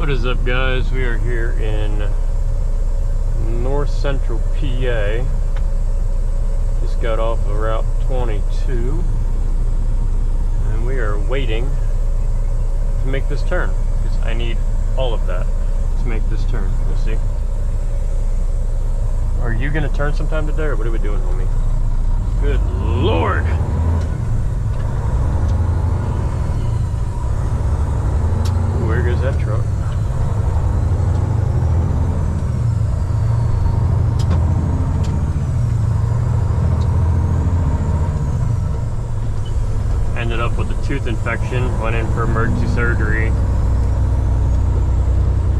What is up, guys? We are here in north central PA. Just got off of Route 22 and we are waiting to make this turn because I need all of that to make this turn. We'll see. Are you gonna turn sometime today, or what are we doing, homie? Good Lord! Ooh, where goes that truck? Ended up with a tooth infection, went in for emergency surgery.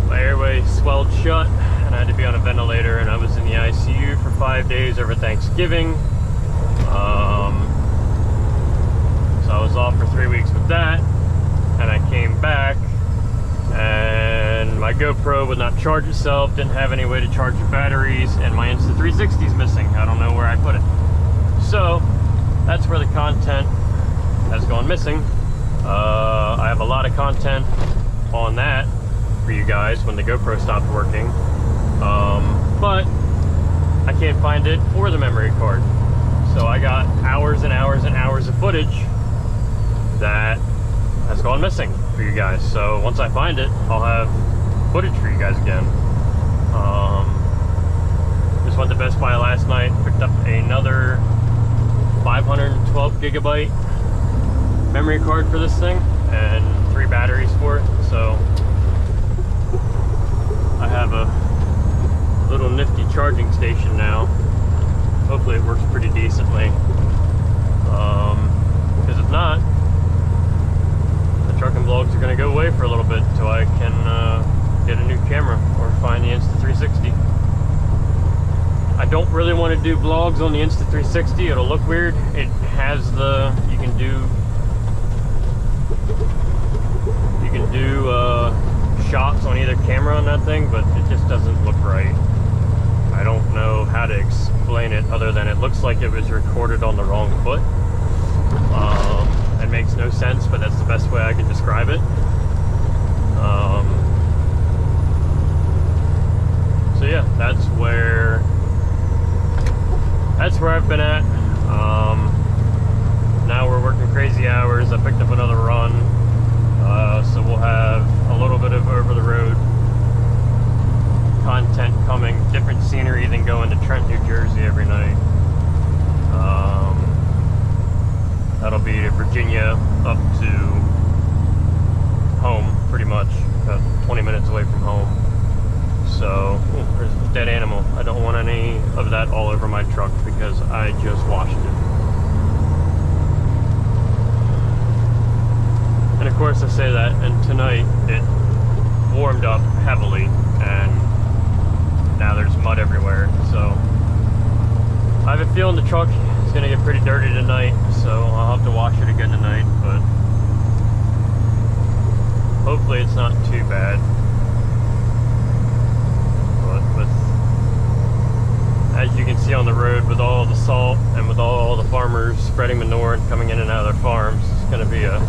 My airway swelled shut and I had to be on a ventilator, and I was in the ICU for 5 days over Thanksgiving. So I was off for 3 weeks with that, and I came back and my GoPro would not charge itself, didn't have any way to charge the batteries, and my Insta360 is missing. I don't know where I put it. So that's where the content has gone missing. I have a lot of content on that for you guys when the GoPro stopped working, but I can't find it or the memory card. So I got hours and hours and hours of footage that has gone missing for you guys. So once I find it, I'll have footage for you guys again. Just went to Best Buy last night, picked up another 512 gigabyte memory card for this thing and 3 batteries for it. So I have a little nifty charging station now. Hopefully it works pretty decently, because if not, the trucking vlogs are going to go away for a little bit until I can get a new camera or find the Insta360. I don't really want to do vlogs on the Insta360. It'll look weird. It has the, you can do shots on either camera on that thing, but it just doesn't look right. I don't know how to explain it other than it looks like it was recorded on the wrong foot. It makes no sense, but that's the best way I can describe it. So yeah, that's where I've been at. Now we're working crazy hours. I picked up another run, so we'll have a little bit of over the road content coming, different scenery than going to Trent, New Jersey every night. That'll be to Virginia up to home, pretty much, about 20 minutes away from home. So, there's a dead animal. I don't want any of that all over my truck because I just washed it. And of course I say that, and tonight it warmed up heavily, and now there's mud everywhere. So I have a feeling the truck is going to get pretty dirty tonight, so I'll have to wash it again tonight, but hopefully it's not too bad. But as you can see on the road, with all the salt and with all the farmers spreading manure and coming in and out of their farms, it's going to be a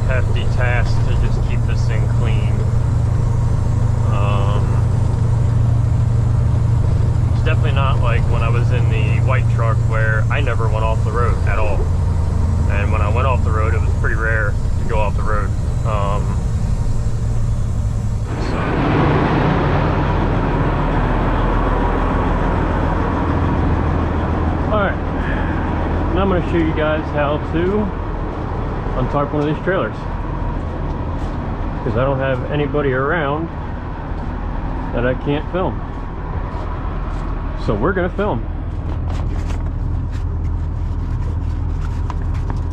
hefty task to just keep this thing clean. It's definitely not like when I was in the white truck where I never went off the road at all. And when I went off the road, it was pretty rare to go off the road. Alright, now I'm going to show you guys how to untarp one of these trailers, because I don't have anybody around that I can't film. So we're gonna film.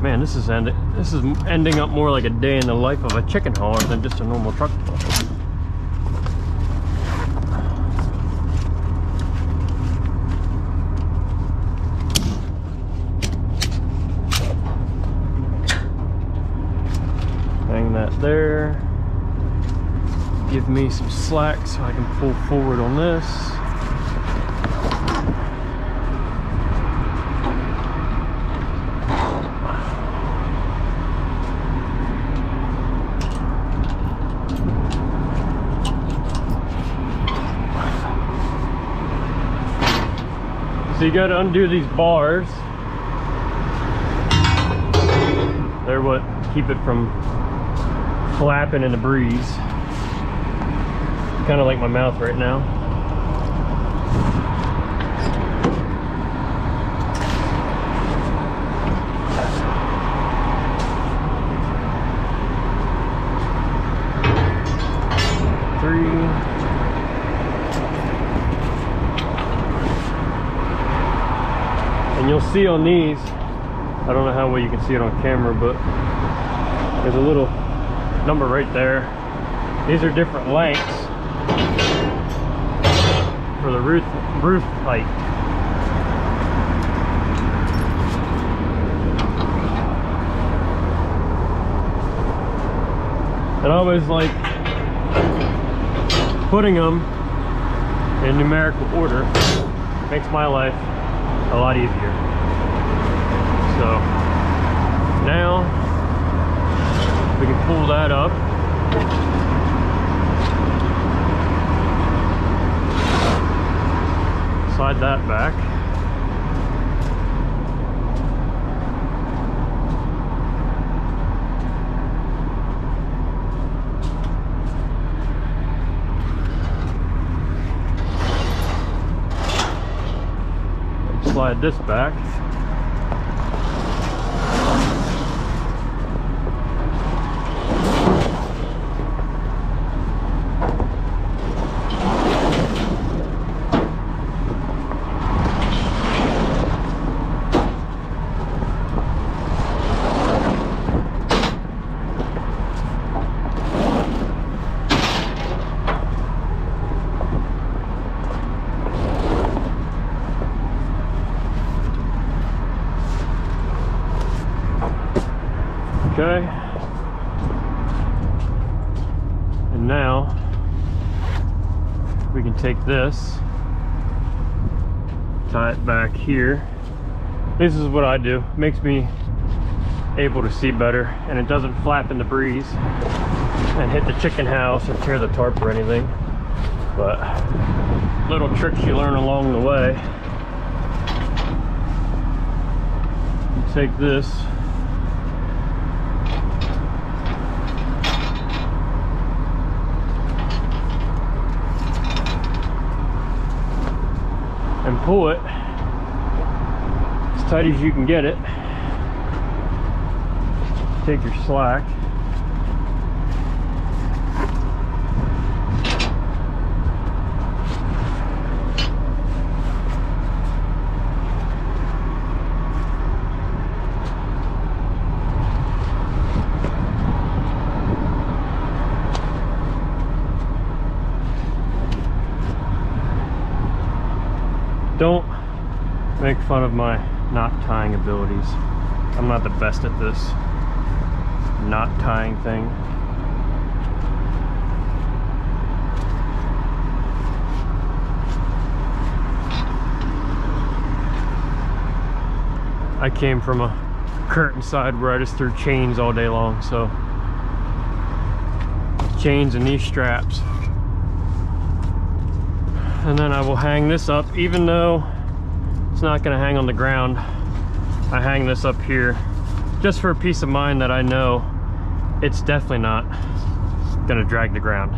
Man, this is ending up more like a day in the life of a chicken hauler than just a normal truck hauler. That there, give me some slack so I can pull forward on this. So you got to undo these bars. They're what keep it from flapping in the breeze. Kind of like my mouth right now. And you'll see on these, I don't know how well you can see it on camera, but there's a little number right there. These are different lengths for the roof height. And I always like putting them in numerical order. Makes my life a lot easier. So now we can pull that up. Slide that back. Slide this back. Okay, and now we can take this, tie it back here. This is what I do. Makes me able to see better, and it doesn't flap in the breeze and hit the chicken house or tear the tarp or anything. But little tricks you learn along the way. You take this, and pull it as tight as you can get it. Take your slack. Don't make fun of my knot tying abilities. I'm not the best at this knot tying thing. I came from a curtain side where I just threw chains all day long, so chains and these straps. And then I will hang this up, even though it's not going to hang on the ground. I hang this up here just for peace of mind that I know it's definitely not going to drag the ground.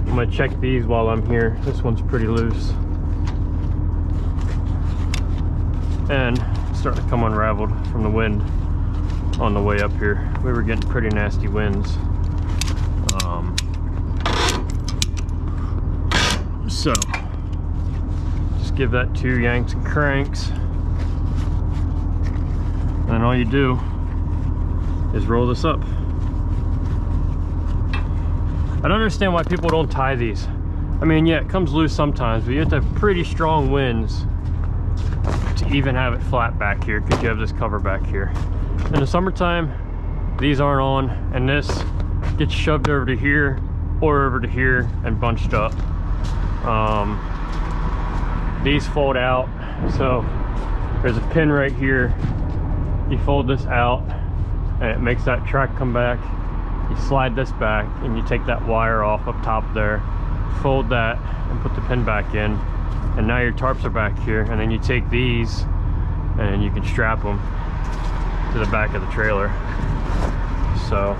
I'm going to check these while I'm here. This one's pretty loose and it's starting to come unraveled from the wind on the way up here. We were getting pretty nasty winds. So just give that 2 yanks and cranks, and all you do is roll this up. I don't understand why people don't tie these. I mean, yeah, it comes loose sometimes, but you have to have pretty strong winds to even have it flat back here, because you have this cover back here. In the summertime, these aren't on, and this gets shoved over to here or over to here and bunched up. These fold out, so there's a pin right here. You fold this out and it makes that track come back. You slide this back and you take that wire off up top there, fold that and put the pin back in, And now your tarps are back here, and then you take these and you can strap them to the back of the trailer. So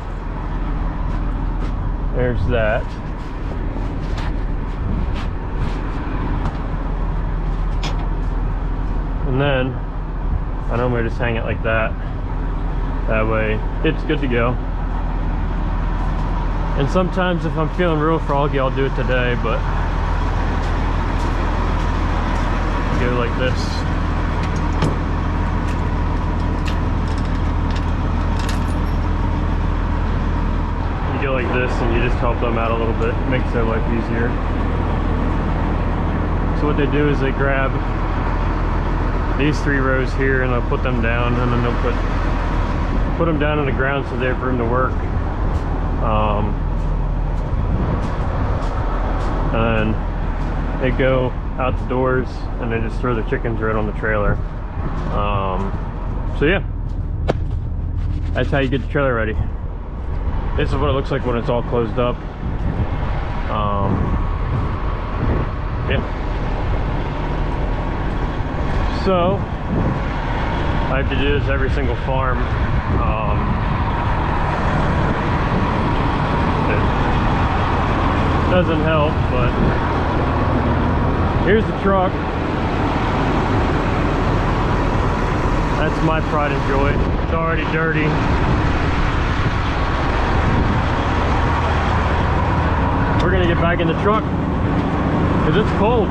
there's that. And then I normally just hang it like that. That way it's good to go. And sometimes if I'm feeling real froggy, I'll do it today, but go like this. You go like this and you just help them out a little bit. It makes their life easier. So what they do is they grab these 3 rows here and they'll put them down, and then they'll put them down on the ground so they have room to work. And then they go out the doors and they just throw the chickens right on the trailer. So yeah, that's how you get the trailer ready. This is what it looks like when it's all closed up. Yeah. So I have to do this every single farm. It doesn't help, but here's the truck. That's my pride and joy. It's already dirty. We're gonna get back in the truck because it's cold.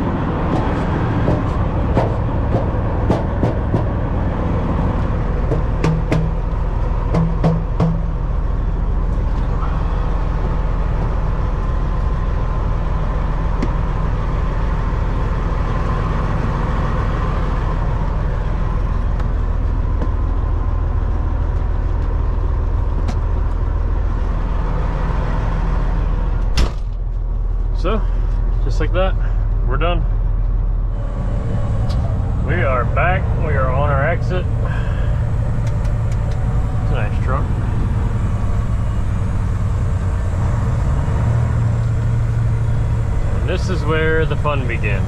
So, just like that, we're done. We are back. We are on our exit. It's a nice truck. And this is where the fun begins.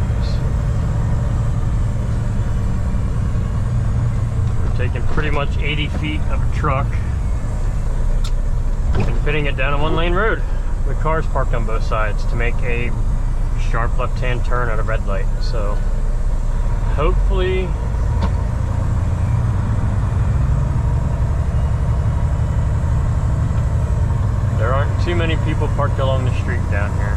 We're taking pretty much 80 feet of a truck and fitting it down a 1-lane road with cars parked on both sides to make a sharp left-hand turn at a red light. So hopefully there aren't too many people parked along the street down here.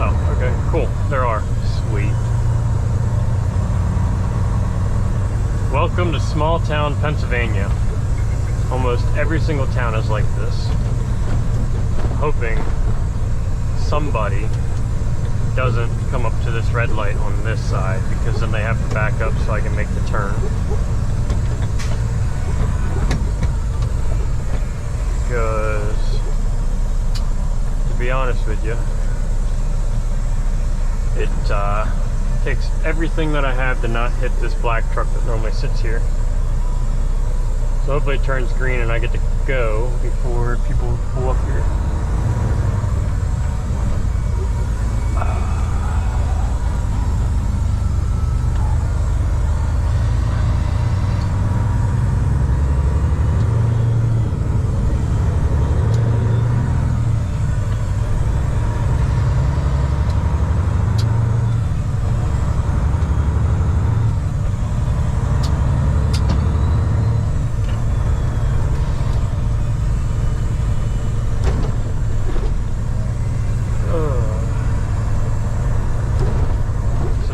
Oh, okay, cool. There are. Sweet. Welcome to small town Pennsylvania. Almost every single town is like this. I'm hoping somebody doesn't come up to this red light on this side, because then they have to back up so I can make the turn. Because, to be honest with you, it takes everything that I have to not hit this black truck that normally sits here. So hopefully it turns green and I get to go before people pull up here.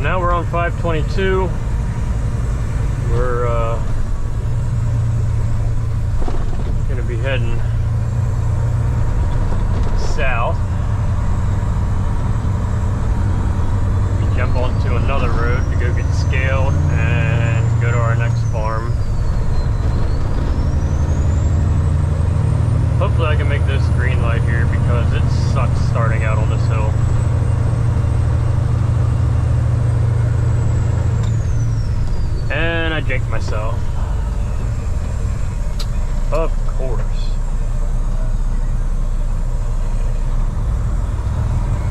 Now we're on 522. We're gonna be heading south. We jump onto another road to go get scaled and go to our next farm. Hopefully I can make this green light here because it sucks starting out on this hill. And I jinked myself. Of course.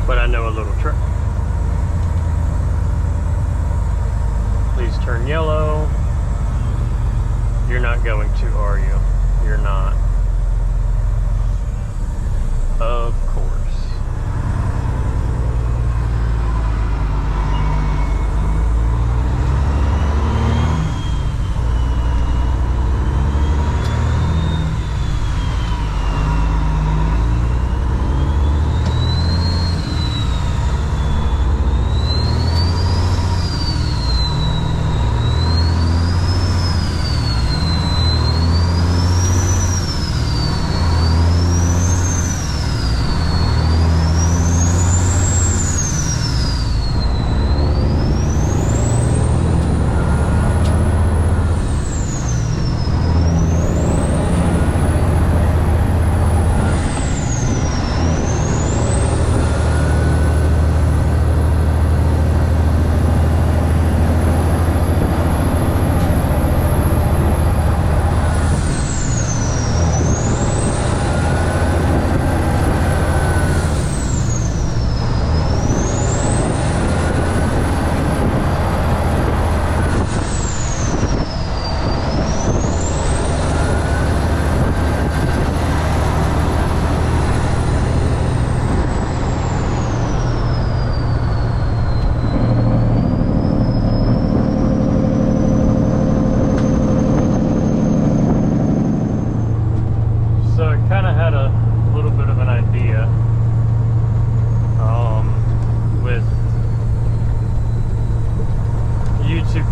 But I know a little trick. Please turn yellow. You're not going to, are you? You're not. Of course.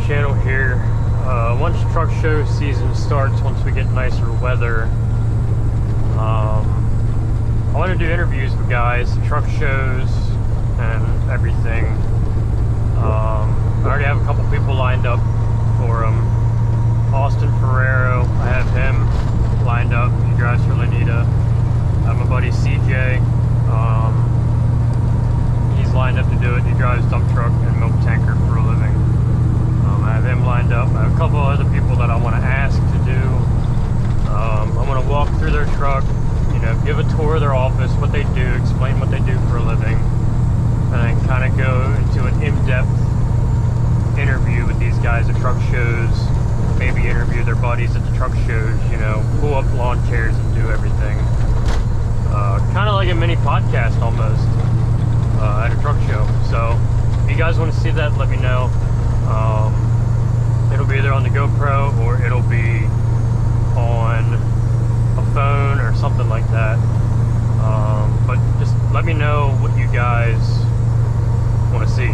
Channel here. Once truck show season starts, once we get nicer weather, I want to do interviews with guys, truck shows, and everything. I already have a couple people lined up for them. Austin Ferrero, I have him lined up. He drives for Lanita. I have my buddy CJ. He's lined up to do it. He drives dump truck and milk tanker for a living. I have him lined up. I have a couple other people that I want to ask to do. I want to walk through their truck, you know, give a tour of their office, what they do, explain what they do for a living, and then kind of go into an in-depth interview with these guys at truck shows, maybe interview their buddies at the truck shows, you know, pull up lawn chairs and do everything. Kind of like a mini podcast almost at a truck show. So if you guys want to see that, let me know. It'll be either on the GoPro or it'll be on a phone or something like that. But just let me know what you guys want to see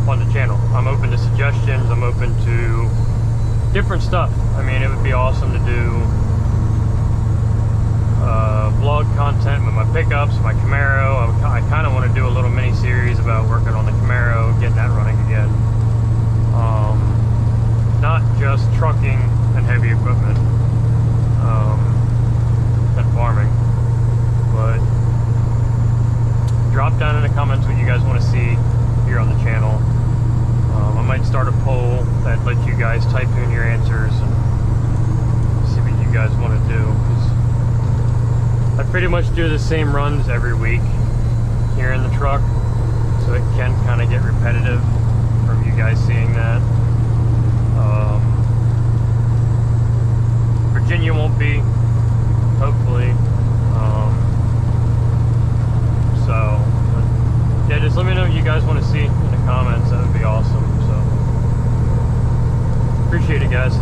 on the channel. I'm open to suggestions. I'm open to different stuff. I mean, it would be awesome to do vlog content with my pickups, my Camaro. I kind of want to do a little mini series about working on the Camaro, getting that running again. Not just trucking and heavy equipment and farming, but drop down in the comments what you guys want to see here on the channel. I might start a poll that lets you guys type in your answers and see what you guys want to do. I pretty much do the same runs every week here in the truck, so it can kind of get repetitive from you guys seeing that. Virginia won't be, hopefully. So, yeah, just let me know what you guys want to see in the comments. That would be awesome. So, appreciate it, guys.